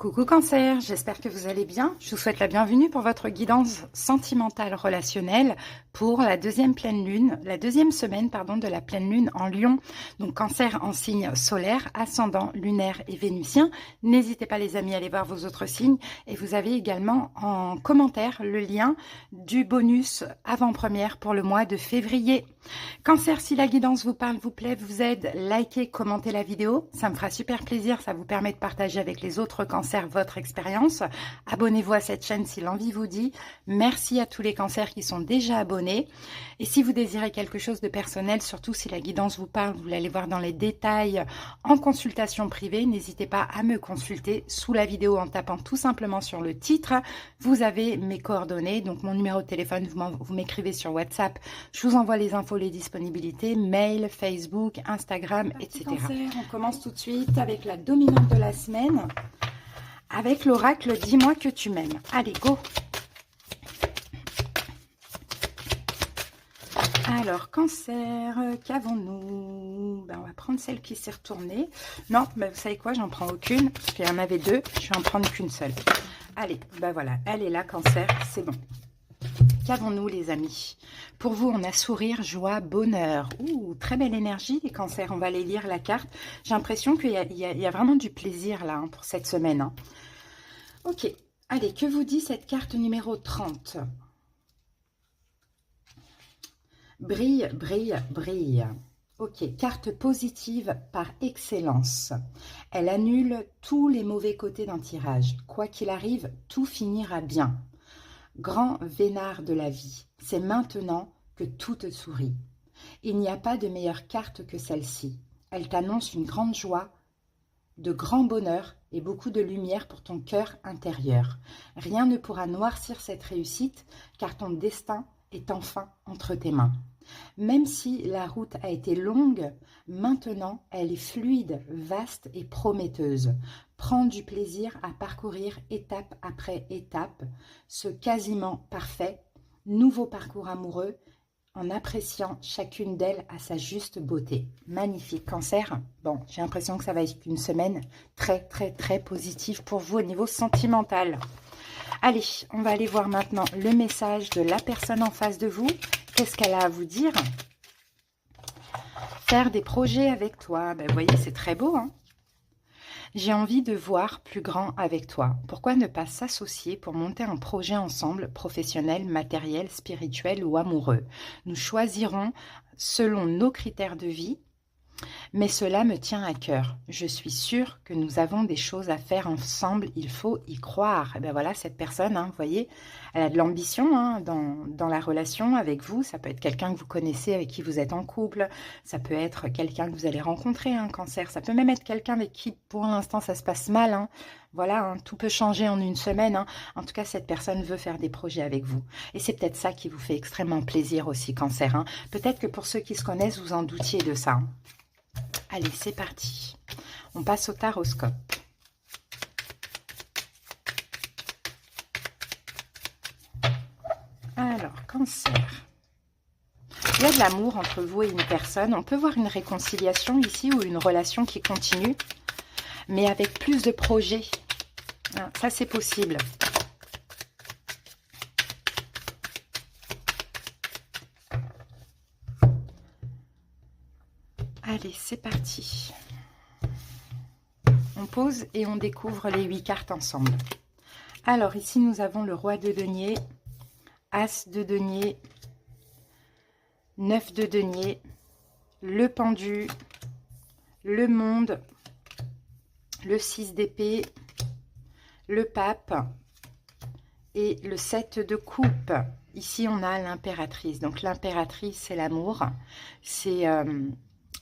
Coucou Cancer, j'espère que vous allez bien. Je vous souhaite la bienvenue pour votre guidance sentimentale relationnelle pour la deuxième semaine de la pleine lune en Lion. Donc Cancer en signe solaire, ascendant, lunaire et vénusien. N'hésitez pas les amis à aller voir vos autres signes et vous avez également en commentaire le lien du bonus avant-première pour le mois de février. Cancer, si la guidance vous parle, vous plaît, vous aide, likez, commentez la vidéo. Ça me fera super plaisir, ça vous permet de partager avec les autres cancers votre expérience. Abonnez-vous à cette chaîne si l'envie vous dit. Merci à tous les cancers qui sont déjà abonnés. Et si vous désirez quelque chose de personnel, surtout si la guidance vous parle, vous voulez aller voir dans les détails en consultation privée, n'hésitez pas à me consulter sous la vidéo en tapant tout simplement sur le titre. Vous avez mes coordonnées, donc mon numéro de téléphone, vous m'écrivez sur WhatsApp. Je vous envoie les infos, les disponibilités, mail, Facebook, Instagram, etc. Cancer, on commence tout de suite avec la dominante de la semaine, avec l'oracle « Dis-moi que tu m'aimes ». Allez, go! Alors, Cancer, qu'avons-nous? On va prendre celle qui s'est retournée. Non, vous savez quoi? J'en prends aucune, parce qu'il y en avait deux. Je vais en prendre qu'une seule. Allez, voilà, elle est là, Cancer, c'est bon. Qu'avons-nous les amis? Pour vous, on a sourire, joie, bonheur. Ouh, très belle énergie les cancers. On va aller lire la carte. J'ai l'impression qu'il y a vraiment du plaisir là pour cette semaine. Hein. Ok, allez, que vous dit cette carte numéro 30? Brille, brille, brille. Ok, carte positive par excellence. Elle annule tous les mauvais côtés d'un tirage. Quoi qu'il arrive, tout finira bien. Grand vénard de la vie, c'est maintenant que tout te sourit. Il n'y a pas de meilleure carte que celle-ci. Elle t'annonce une grande joie, de grand bonheur et beaucoup de lumière pour ton cœur intérieur. Rien ne pourra noircir cette réussite, car ton destin est enfin entre tes mains. Même si la route a été longue, maintenant elle est fluide, vaste et prometteuse. Prends du plaisir à parcourir étape après étape ce quasiment parfait, nouveau parcours amoureux, en appréciant chacune d'elles à sa juste beauté. Magnifique, Cancer. Bon, j'ai l'impression que ça va être une semaine très, très, très positive pour vous au niveau sentimental. Allez, on va aller voir maintenant le message de la personne en face de vous. Qu'est-ce qu'elle a à vous dire? Faire des projets avec toi. Vous voyez, c'est très beau. Hein? J'ai envie de voir plus grand avec toi. Pourquoi ne pas s'associer pour monter un projet ensemble, professionnel, matériel, spirituel ou amoureux? Nous choisirons selon nos critères de vie. Mais cela me tient à cœur. Je suis sûre que nous avons des choses à faire ensemble. Il faut y croire. Et bien voilà, cette personne, hein, vous voyez, elle a de l'ambition hein, dans la relation avec vous. Ça peut être quelqu'un que vous connaissez, avec qui vous êtes en couple. Ça peut être quelqu'un que vous allez rencontrer, un Cancer. Ça peut même être quelqu'un avec qui, pour l'instant, ça se passe mal. Hein. Voilà, hein, tout peut changer en une semaine. Hein. En tout cas, cette personne veut faire des projets avec vous. Et c'est peut-être ça qui vous fait extrêmement plaisir aussi, Cancer. Hein. Peut-être que pour ceux qui se connaissent, vous en doutiez de ça. Hein. Allez, c'est parti. On passe au taroscope. Alors, Cancer. Il y a de l'amour entre vous et une personne. On peut voir une réconciliation ici ou une relation qui continue, mais avec plus de projets. Ça, c'est possible. Allez, c'est parti. On pose et on découvre les 8 cartes ensemble. Alors, ici, nous avons le roi de denier, as de denier, 9 de denier, le pendu, le monde, le 6 d'épée, le pape et le 7 de coupe. Ici, on a l'impératrice. Donc, l'impératrice, c'est l'amour. C'est...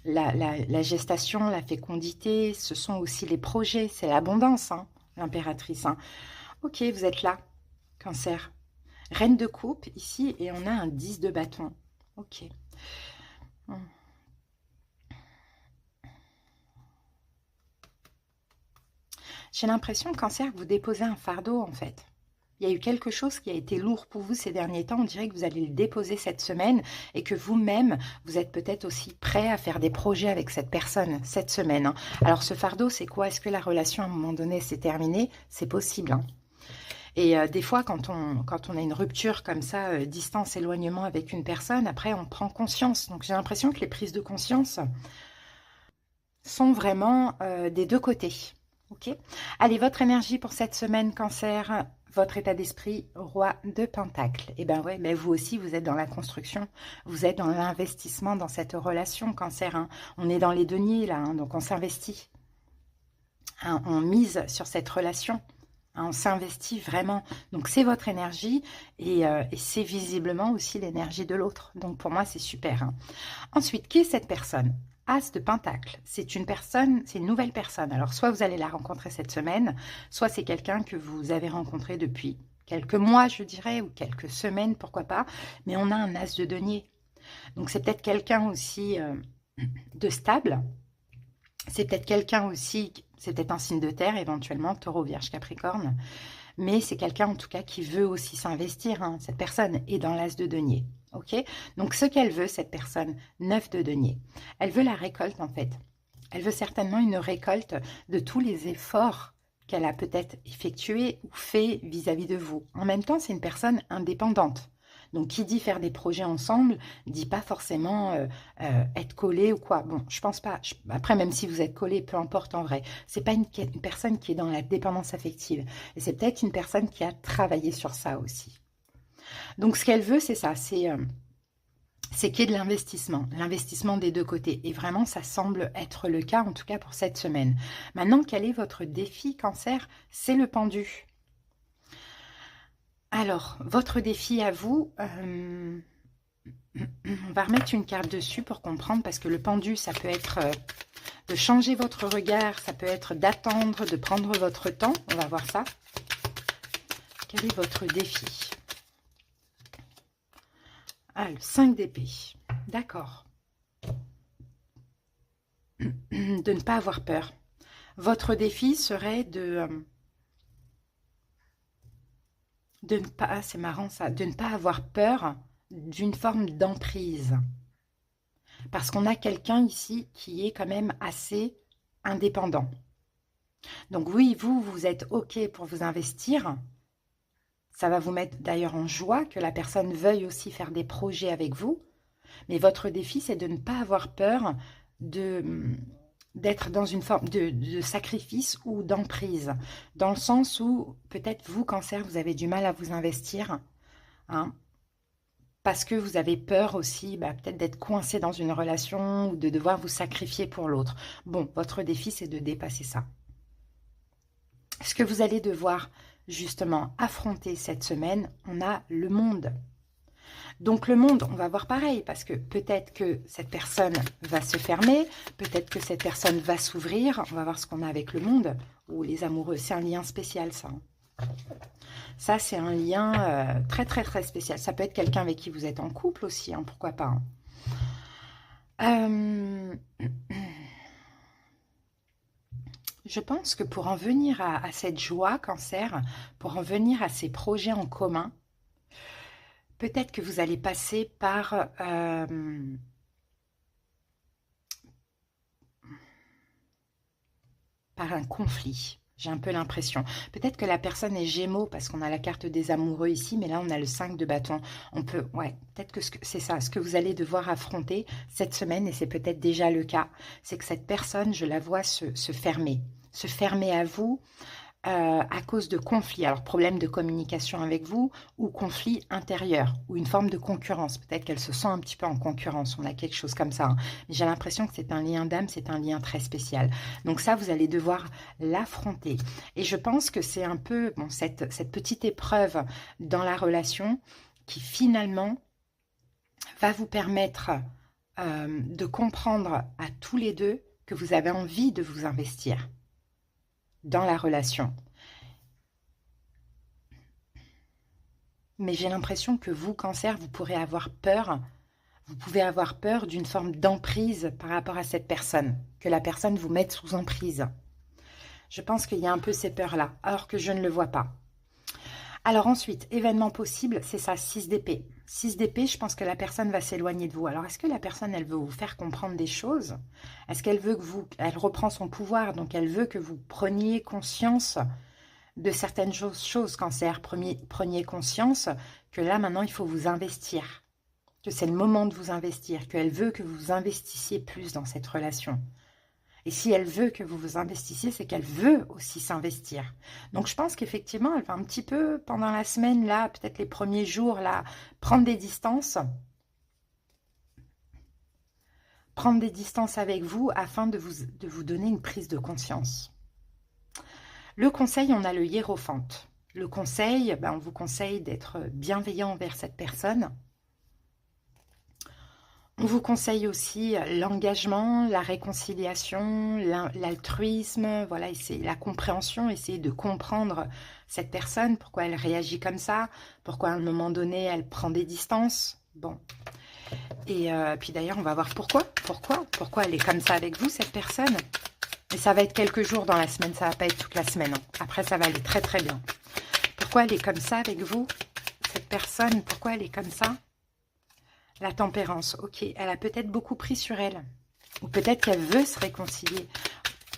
La gestation, la fécondité, ce sont aussi les projets, c'est l'abondance, hein, l'impératrice. Hein. Ok, vous êtes là, Cancer. Reine de coupe, ici, et on a un 10 de bâton. Ok. J'ai l'impression, Cancer, que vous déposez un fardeau, en fait. Il y a eu quelque chose qui a été lourd pour vous ces derniers temps. On dirait que vous allez le déposer cette semaine et que vous-même, vous êtes peut-être aussi prêt à faire des projets avec cette personne cette semaine, hein. Alors, ce fardeau, c'est quoi? Est-ce que la relation, à un moment donné, s'est terminée? C'est possible, hein. Et des fois, quand on a une rupture comme ça, distance, éloignement avec une personne, après, on prend conscience. Donc, j'ai l'impression que les prises de conscience sont vraiment des deux côtés. Ok. Allez, votre énergie pour cette semaine, Cancer, votre état d'esprit, roi de Pentacle. Et ben ouais, mais vous aussi, vous êtes dans la construction, vous êtes dans l'investissement dans cette relation, Cancer, hein. On est dans les deniers là, hein, donc on s'investit, hein, on mise sur cette relation, hein, on s'investit vraiment. Donc c'est votre énergie et c'est visiblement aussi l'énergie de l'autre. Donc pour moi, c'est super, hein. Ensuite, qui est cette personne? As de Pentacle, c'est une personne, c'est une nouvelle personne. Alors, soit vous allez la rencontrer cette semaine, soit c'est quelqu'un que vous avez rencontré depuis quelques mois, je dirais, ou quelques semaines, pourquoi pas. Mais on a un As de denier. Donc, c'est peut-être quelqu'un aussi de stable. C'est peut-être quelqu'un aussi, c'est peut-être un signe de terre, éventuellement, Taureau, Vierge, Capricorne. Mais c'est quelqu'un, en tout cas, qui veut aussi s'investir, hein. Cette personne est dans l'As de denier. Ok, donc ce qu'elle veut, cette personne, 9 de denier, elle veut la récolte en fait. Elle veut certainement une récolte de tous les efforts qu'elle a peut-être effectués ou fait vis-à-vis de vous. En même temps, c'est une personne indépendante. Donc, qui dit faire des projets ensemble, dit pas forcément être collé ou quoi. Bon, je pense pas. Après, même si vous êtes collé, peu importe en vrai. C'est pas une personne qui est dans la dépendance affective. Et c'est peut-être une personne qui a travaillé sur ça aussi. Donc, ce qu'elle veut, c'est ça, c'est qu'il y ait de l'investissement des deux côtés. Et vraiment, ça semble être le cas, en tout cas pour cette semaine. Maintenant, quel est votre défi, Cancer? C'est le pendu. Alors, votre défi à vous, on va remettre une carte dessus pour comprendre, parce que le pendu, ça peut être de changer votre regard, ça peut être d'attendre, de prendre votre temps. On va voir ça. Quel est votre défi? Ah, le 5 d'épée. D'accord. De ne pas avoir peur. Votre défi serait de ne pas, c'est marrant ça, de ne pas avoir peur d'une forme d'emprise. Parce qu'on a quelqu'un ici qui est quand même assez indépendant. Donc oui, vous êtes OK pour vous investir. Ça va vous mettre d'ailleurs en joie que la personne veuille aussi faire des projets avec vous. Mais votre défi, c'est de ne pas avoir peur d'être dans une forme de sacrifice ou d'emprise. Dans le sens où, peut-être vous, Cancer, vous avez du mal à vous investir, hein, parce que vous avez peur aussi, peut-être d'être coincé dans une relation ou de devoir vous sacrifier pour l'autre. Bon, votre défi, c'est de dépasser ça. Ce que vous allez devoir justement affronter cette semaine, on a le monde. Donc le monde, on va voir pareil, parce que peut-être que cette personne va se fermer, peut-être que cette personne va s'ouvrir. On va voir ce qu'on a avec le monde, ou les amoureux. C'est un lien spécial, ça. Ça, c'est un lien très, très, très spécial. Ça peut être quelqu'un avec qui vous êtes en couple aussi, hein, pourquoi pas, hein. Je pense que pour en venir à cette joie, Cancer, pour en venir à ces projets en commun, peut-être que vous allez passer par un conflit. J'ai un peu l'impression. Peut-être que la personne est Gémeaux, parce qu'on a la carte des amoureux ici, mais là, on a le 5 de bâton. On peut, ouais, peut-être que c'est ça, ce que vous allez devoir affronter cette semaine, et c'est peut-être déjà le cas, c'est que cette personne, je la vois se fermer à vous, à cause de conflits. Alors, problème de communication avec vous ou conflit intérieur ou une forme de concurrence. Peut-être qu'elle se sent un petit peu en concurrence. On a quelque chose comme ça, hein. J'ai l'impression que c'est un lien d'âme, c'est un lien très spécial. Donc ça, vous allez devoir l'affronter. Et je pense que c'est un peu bon, cette petite épreuve dans la relation qui finalement va vous permettre de comprendre à tous les deux que vous avez envie de vous investir dans la relation. Mais j'ai l'impression que vous, Cancer, vous pourrez avoir peur. Vous pouvez avoir peur d'une forme d'emprise par rapport à cette personne. Que la personne vous mette sous emprise. Je pense qu'il y a un peu ces peurs-là, alors que je ne le vois pas. Alors ensuite, événement possible, c'est ça, 6 d'épée. 6 d'épée, je pense que la personne va s'éloigner de vous. Alors, est-ce que la personne, elle veut vous faire comprendre des choses? Est-ce qu'elle veut que vous... Elle reprend son pouvoir, donc elle veut que vous preniez conscience de certaines choses, Cancer. Preniez conscience que là, maintenant, il faut vous investir. Que c'est le moment de vous investir. Qu'elle veut que vous investissiez plus dans cette relation. Et si elle veut que vous vous investissiez, c'est qu'elle veut aussi s'investir. Donc, je pense qu'effectivement, elle va un petit peu, pendant la semaine, là, peut-être les premiers jours, là, prendre des distances. Prendre des distances avec vous afin de vous donner une prise de conscience. Le conseil, on a le hiérophante. Le conseil, on vous conseille d'être bienveillant envers cette personne. On vous conseille aussi l'engagement, la réconciliation, l'altruisme, voilà, la compréhension, essayer de comprendre cette personne, pourquoi elle réagit comme ça, pourquoi à un moment donné elle prend des distances. Bon. Et puis d'ailleurs, on va voir pourquoi elle est comme ça avec vous, cette personne. Mais ça va être quelques jours dans la semaine, ça va pas être toute la semaine. Hein. Après, ça va aller très très bien. Pourquoi elle est comme ça avec vous, cette personne? Pourquoi elle est comme ça? La tempérance, ok. Elle a peut-être beaucoup pris sur elle. Ou peut-être qu'elle veut se réconcilier.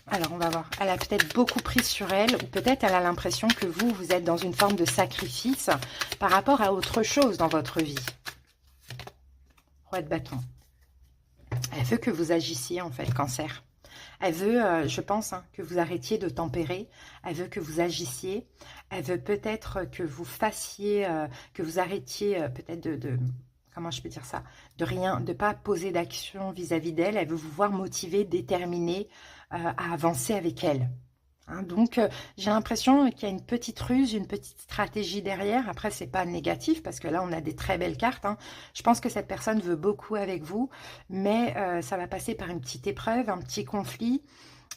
Alors, on va voir. Elle a peut-être beaucoup pris sur elle. Ou peut-être elle a l'impression que vous êtes dans une forme de sacrifice par rapport à autre chose dans votre vie. Roi de bâton. Elle veut que vous agissiez, en fait, Cancer. Elle veut, je pense, que vous arrêtiez de tempérer. Elle veut que vous agissiez. Elle veut peut-être que vous fassiez, que vous arrêtiez peut-être de comment je peux dire ça? De pas poser d'action vis-à-vis d'elle. Elle veut vous voir motivé, déterminé à avancer avec elle. Hein, donc, j'ai l'impression qu'il y a une petite ruse, une petite stratégie derrière. Après, c'est pas négatif parce que là, on a des très belles cartes. Hein. Je pense que cette personne veut beaucoup avec vous, mais ça va passer par une petite épreuve, un petit conflit,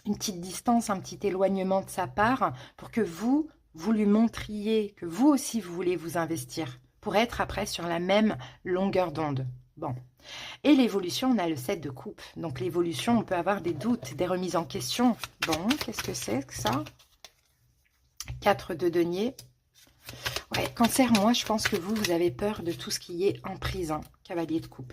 une petite distance, un petit éloignement de sa part pour que vous lui montriez que vous aussi, vous voulez vous investir pour être après sur la même longueur d'onde. Bon. Et l'évolution, on a le 7 de coupe. Donc l'évolution, on peut avoir des doutes, des remises en question. Bon, qu'est-ce que c'est que ça? 4 de denier. Ouais, Cancer, moi, je pense que vous avez peur de tout ce qui est emprise, hein, cavalier de coupe.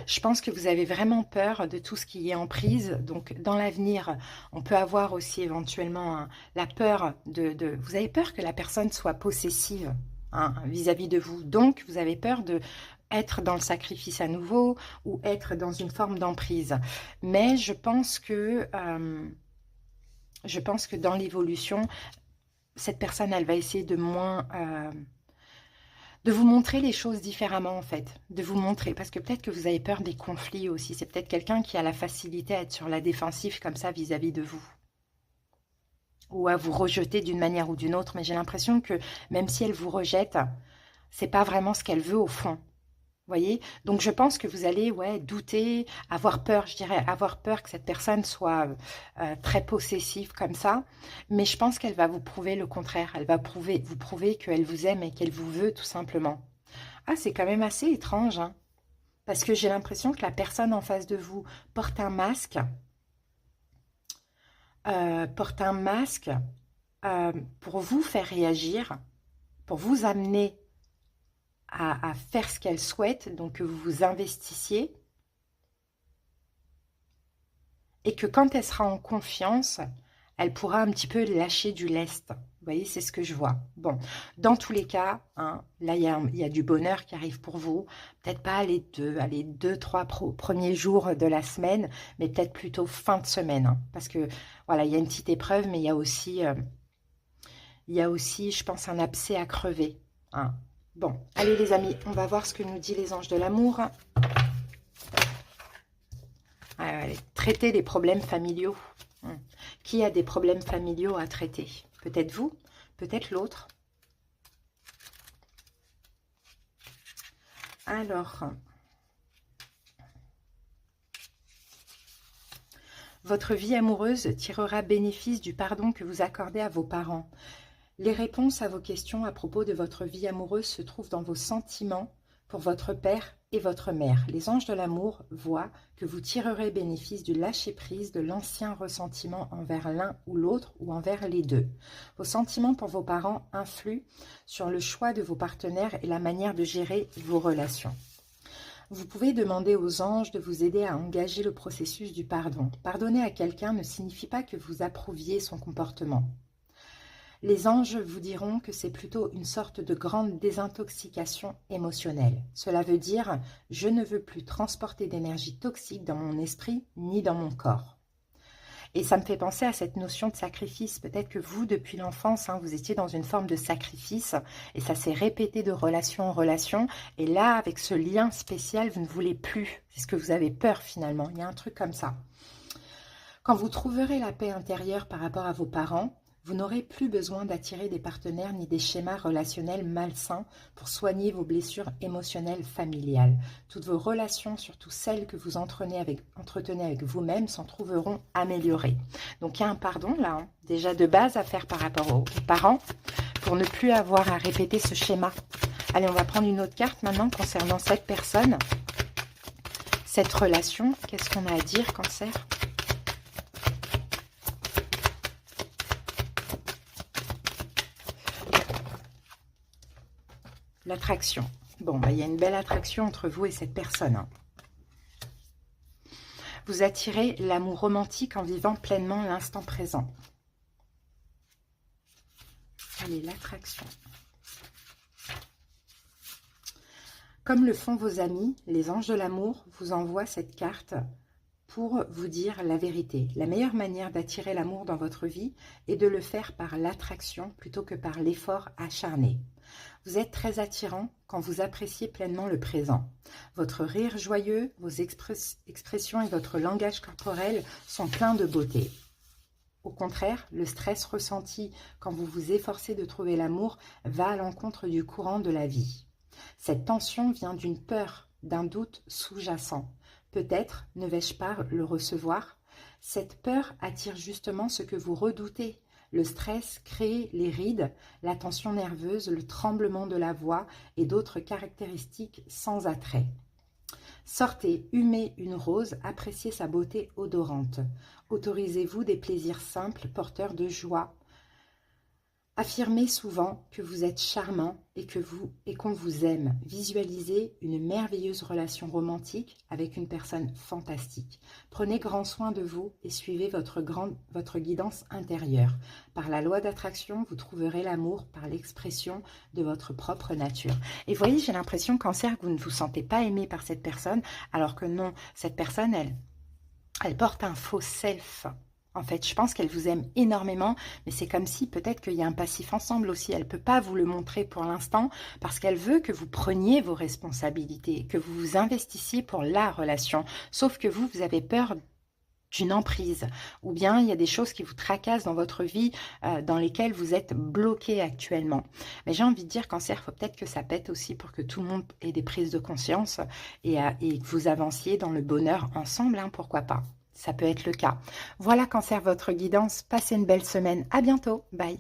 Je pense que vous avez vraiment peur de tout ce qui est emprise. Donc, dans l'avenir, on peut avoir aussi éventuellement la peur de... Vous avez peur que la personne soit possessive vis-à-vis de vous. Donc, vous avez peur de être dans le sacrifice à nouveau ou être dans une forme d'emprise. Mais je pense que dans l'évolution, cette personne, elle va essayer de moins... de vous montrer les choses différemment, en fait. De vous montrer, parce que peut-être que vous avez peur des conflits aussi. C'est peut-être quelqu'un qui a la facilité à être sur la défensive comme ça vis-à-vis de vous. Ou à vous rejeter d'une manière ou d'une autre. Mais j'ai l'impression que même si elle vous rejette, c'est pas vraiment ce qu'elle veut au fond. Vous voyez? Donc, je pense que vous allez douter, avoir peur, je dirais, avoir peur que cette personne soit très possessive comme ça. Mais je pense qu'elle va vous prouver le contraire. Elle va vous prouver qu'elle vous aime et qu'elle vous veut, tout simplement. Ah, c'est quand même assez étrange, hein? Parce que j'ai l'impression que la personne en face de vous porte un masque. Pour vous faire réagir, pour vous amener à faire ce qu'elle souhaite, donc que vous vous investissiez, et que quand elle sera en confiance, elle pourra un petit peu lâcher du lest. Vous voyez, c'est ce que je vois. Bon, dans tous les cas, hein, là, il y a du bonheur qui arrive pour vous. Peut-être pas les 2-3 premiers jours de la semaine, mais peut-être plutôt fin de semaine. Hein, parce que, voilà, il y a une petite épreuve, mais il y a aussi, je pense, un abcès à crever. Hein. Bon, allez les amis, on va voir ce que nous dit les anges de l'amour. Allez, traiter des problèmes familiaux. Qui a des problèmes familiaux à traiter? Peut-être vous, peut-être l'autre. Alors, votre vie amoureuse tirera bénéfice du pardon que vous accordez à vos parents. Les réponses à vos questions à propos de votre vie amoureuse se trouvent dans vos sentiments. pour votre père et votre mère. Les anges de l'amour voient que vous tirerez bénéfice du lâcher-prise de l'ancien ressentiment envers l'un ou l'autre ou envers les deux. Vos sentiments pour vos parents influent sur le choix de vos partenaires et la manière de gérer vos relations. Vous pouvez demander aux anges de vous aider à engager le processus du pardon. Pardonner à quelqu'un ne signifie pas que vous approuviez son comportement. Les anges vous diront que c'est plutôt une sorte de grande désintoxication émotionnelle. Cela veut dire « je ne veux plus transporter d'énergie toxique dans mon esprit ni dans mon corps ». Et ça me fait penser à cette notion de sacrifice. Peut-être que vous, depuis l'enfance, vous étiez dans une forme de sacrifice et ça s'est répété de relation en relation. Et là, avec ce lien spécial, vous ne voulez plus. C'est ce que vous avez peur finalement. Il y a un truc comme ça. Quand vous trouverez la paix intérieure par rapport à vos parents, vous n'aurez plus besoin d'attirer des partenaires ni des schémas relationnels malsains pour soigner vos blessures émotionnelles familiales. Toutes vos relations, surtout celles que vous entretenez avec vous-même, s'en trouveront améliorées. Donc il y a un pardon là, déjà de base à faire par rapport aux parents, pour ne plus avoir à répéter ce schéma. Allez, on va prendre une autre carte maintenant concernant cette personne, cette relation. Qu'est-ce qu'on a à dire, Cancer ? L'attraction. Bon, il y a une belle attraction entre vous et cette personne. Vous attirez l'amour romantique en vivant pleinement l'instant présent. Allez, l'attraction. Comme le font vos amis, les anges de l'amour vous envoient cette carte pour vous dire la vérité. La meilleure manière d'attirer l'amour dans votre vie est de le faire par l'attraction plutôt que par l'effort acharné. Vous êtes très attirant quand vous appréciez pleinement le présent. Votre rire joyeux, vos expressions et votre langage corporel sont pleins de beauté. Au contraire, le stress ressenti quand vous vous efforcez de trouver l'amour va à l'encontre du courant de la vie. Cette tension vient d'une peur, d'un doute sous-jacent. Peut-être ne vais-je pas le recevoir? Cette peur attire justement ce que vous redoutez. Le stress crée les rides, la tension nerveuse, le tremblement de la voix et d'autres caractéristiques sans attrait. Sortez, humez une rose, appréciez sa beauté odorante. Autorisez-vous des plaisirs simples, porteurs de joie. Affirmez souvent que vous êtes charmant et qu'on vous aime. Visualisez une merveilleuse relation romantique avec une personne fantastique. Prenez grand soin de vous et suivez votre guidance intérieure. Par la loi d'attraction, vous trouverez l'amour par l'expression de votre propre nature. Et voyez, j'ai l'impression, Cancer, que vous ne vous sentez pas aimé par cette personne, alors que non, cette personne, elle porte un faux self. En fait, je pense qu'elle vous aime énormément, mais c'est comme si peut-être qu'il y a un passif ensemble aussi. Elle ne peut pas vous le montrer pour l'instant parce qu'elle veut que vous preniez vos responsabilités, que vous vous investissiez pour la relation. Sauf que vous avez peur d'une emprise, ou bien il y a des choses qui vous tracassent dans votre vie, dans lesquelles vous êtes bloqué actuellement. Mais j'ai envie de dire, Cancer, il faut peut-être que ça pète aussi pour que tout le monde ait des prises de conscience et que vous avanciez dans le bonheur ensemble, pourquoi pas. Ça peut être le cas. Voilà, Cancer, votre guidance. Passez une belle semaine. À bientôt. Bye.